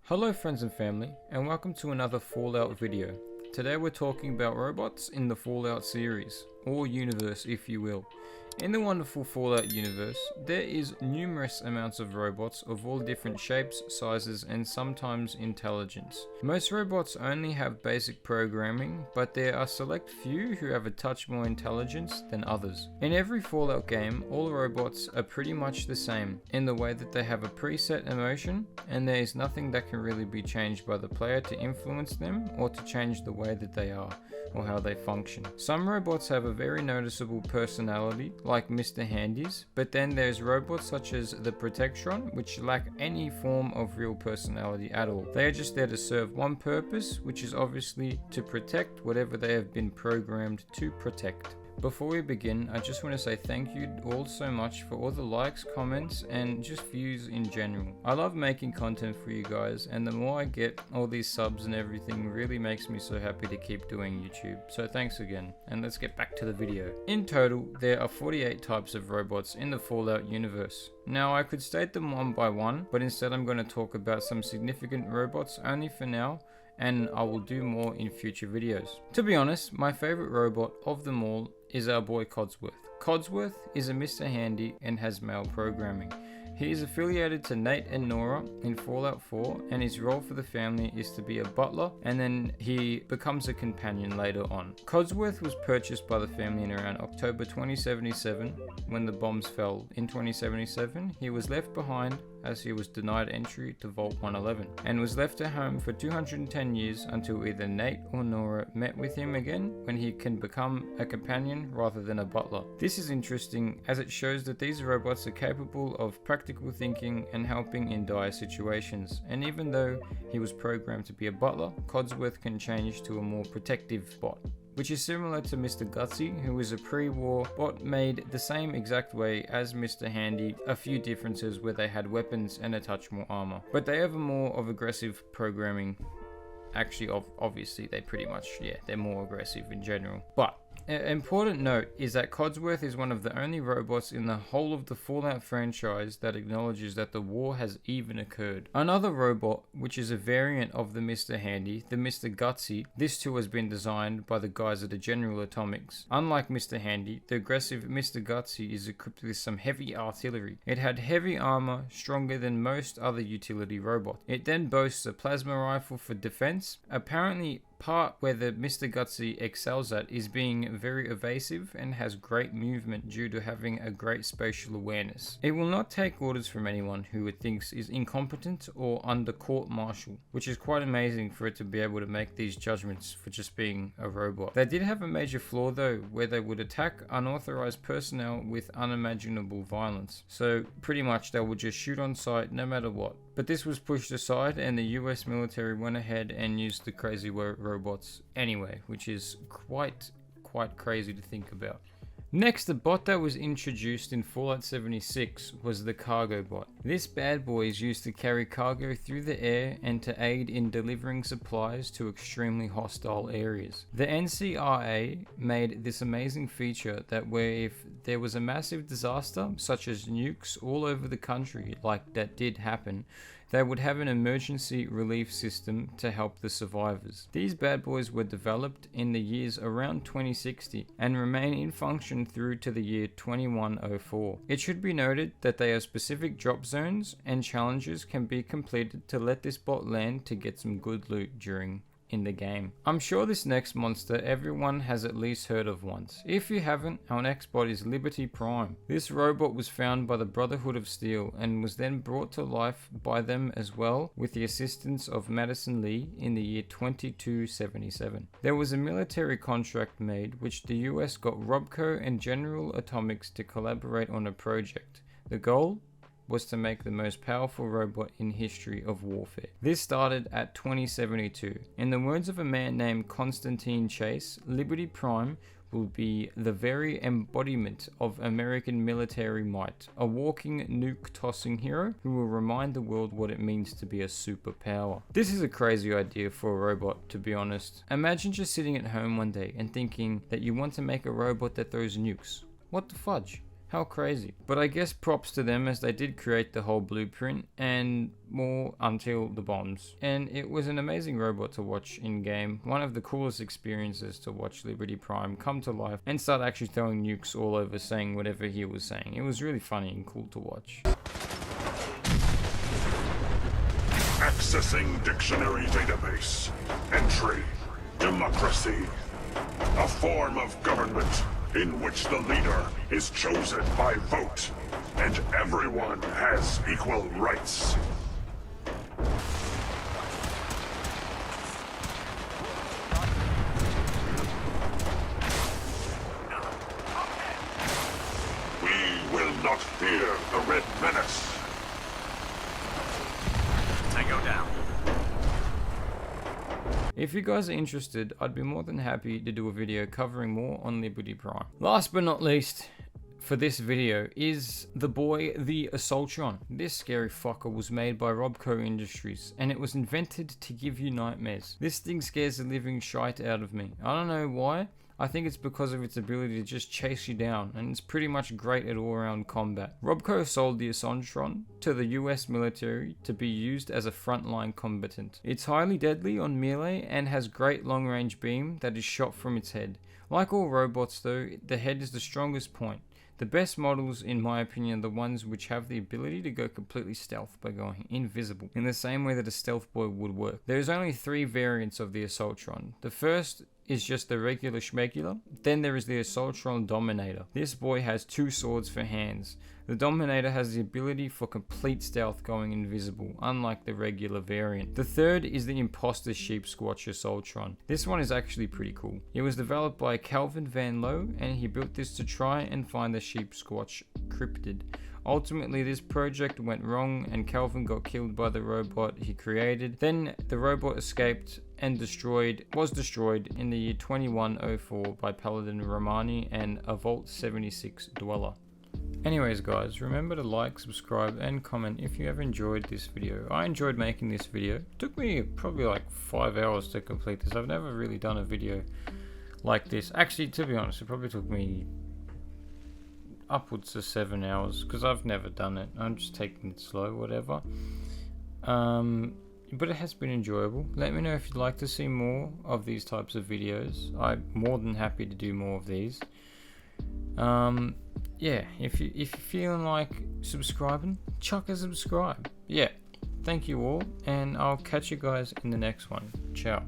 Hello friends and family, and welcome to another Fallout video. Today we're talking about robots in the Fallout series, or universe if you will. In the wonderful Fallout universe, there is numerous amounts of robots of all different shapes, sizes, and sometimes intelligence. Most robots only have basic programming, but there are select few who have a touch more intelligence than others. In every Fallout game, all robots are pretty much the same, in the way that they have a preset emotion, and there is nothing that can really be changed by the player to influence them or to change the way that they are, or how they function. Some robots have a very noticeable personality, like Mr. Handy's, but then there's robots such as the Protectron, which lack any form of real personality at all. They are just there to serve one purpose, which is obviously to protect whatever they have been programmed to protect. Before we begin, I just want to say thank you all so much for all the likes, comments, and just views in general. I love making content for you guys, and the more I get, all these subs and everything really makes me so happy to keep doing YouTube. So thanks again, and let's get back to the video. In total, there are 48 types of robots in the Fallout universe. Now I could state them one by one, but instead I'm going to talk about some significant robots only for now, and I will do more in future videos. To be honest, my favorite robot of them all is our boy Codsworth. Codsworth is a Mr. Handy and has male programming. He is affiliated to Nate and Nora in Fallout 4, and his role for the family is to be a butler, and then he becomes a companion later on. Codsworth was purchased by the family in around October 2077 when the bombs fell. In 2077, he was left behind as he was denied entry to Vault 111 and was left at home for 210 years until either Nate or Nora met with him again when he can become a companion rather than a butler. This is interesting as it shows that these robots are capable of practical thinking and helping in dire situations, and even though he was programmed to be a butler, Codsworth can change to a more protective bot, which is similar to Mr. Gutsy, who is a pre-war bot made the same exact way as Mr. Handy, a few differences where they had weapons and a touch more armor. But they have a more of aggressive programming. Actually, obviously, they pretty much, they're more aggressive in general. But an important note is that Codsworth is one of the only robots in the whole of the Fallout franchise that acknowledges that the war has even occurred. Another robot, which is a variant of the Mr. Handy, the Mr. Gutsy, this too has been designed by the guys at the General Atomics. Unlike Mr. Handy, the aggressive Mr. Gutsy is equipped with some heavy artillery. It had heavy armor, stronger than most other utility robots. It then boasts a plasma rifle for defense. Apparently, part where the Mr. Gutsy excels at is being very evasive and has great movement due to having a great spatial awareness. It will not take orders from anyone who it thinks is incompetent or under court-martial, which is quite amazing for it to be able to make these judgments for just being a robot. They did have a major flaw though, where they would attack unauthorized personnel with unimaginable violence. So pretty much they would just shoot on sight no matter what. But this was pushed aside and the US military went ahead and used the crazy robots anyway, which is quite crazy to think about. Next, the bot that was introduced in Fallout 76 was the cargo bot. This bad boy is used to carry cargo through the air and to aid in delivering supplies to extremely hostile areas. The NCRA made this amazing feature that where if there was a massive disaster, such as nukes all over the country, like that did happen, they would have an emergency relief system to help the survivors. These bad boys were developed in the years around 2060 and remain in function through to the year 2104. It should be noted that they have specific drop zones and challenges can be completed to let this bot land to get some good loot during in the game. I'm sure this next monster everyone has at least heard of once. If you haven't, our next bot is Liberty Prime. This robot was found by the Brotherhood of Steel and was then brought to life by them as well with the assistance of Madison Lee in the year 2277. There was a military contract made which the US got Robco and General Atomics to collaborate on a project. The goal was to make the most powerful robot in history of warfare. This started at 2072. In the words of a man named Constantine Chase, Liberty Prime will be the very embodiment of American military might, a walking nuke-tossing hero who will remind the world what it means to be a superpower. This is a crazy idea for a robot, to be honest. Imagine just sitting at home one day and thinking that you want to make a robot that throws nukes. What the fudge? How crazy. But I guess props to them, as they did create the whole blueprint and more until the bombs. And it was an amazing robot to watch in game. One of the coolest experiences to watch Liberty Prime come to life and start actually throwing nukes all over, saying whatever he was saying. It was really funny and cool to watch. Accessing dictionary database. Entry. Democracy. A form of government in which the leader is chosen by vote, and everyone has equal rights. We will not fear the Red Menace. Tango down. If you guys are interested, I'd be more than happy to do a video covering more on Liberty Prime. Last but not least, for this video is the boy, the Assaultron. This scary fucker was made by Robco Industries, and it was invented to give you nightmares. This thing scares the living shite out of me. I don't know why. I think it's because of its ability to just chase you down, and it's pretty much great at all-around combat. Robco sold the Assaultron to the US military to be used as a frontline combatant. It's highly deadly on melee and has great long-range beam that is shot from its head. Like all robots though, the head is the strongest point. The best models, in my opinion, are the ones which have the ability to go completely stealth by going invisible, in the same way that a stealth boy would work. There is only 3 variants of the Assaultron. The first is just the regular schmegular. Then there is the Assaultron Dominator. This boy has 2 swords for hands. The Dominator has the ability for complete stealth going invisible, unlike the regular variant. The third is the Imposter Sheep Squatch Assaultron. This one is actually pretty cool. It was developed by Calvin Van Loo, and he built this to try and find the Sheep Squatch cryptid. Ultimately, this project went wrong and Calvin got killed by the robot he created. Then the robot escaped and was destroyed in the year 2104 by Paladin Romani and a Vault 76 Dweller. Anyways guys, remember to like, subscribe and comment if you have enjoyed this video. I enjoyed making this video. It took me probably like 5 hours to complete this. I've never really done a video like this. Actually, to be honest, it probably took me upwards of 7 hours because I've never done it. I'm just taking it slow, whatever. But it has been enjoyable. Let me know if you'd like to see more of these types of videos. I'm more than happy to do more of these. Yeah, if you're feeling like subscribing, chuck a subscribe. Yeah, thank you all, and I'll catch you guys in the next one. Ciao.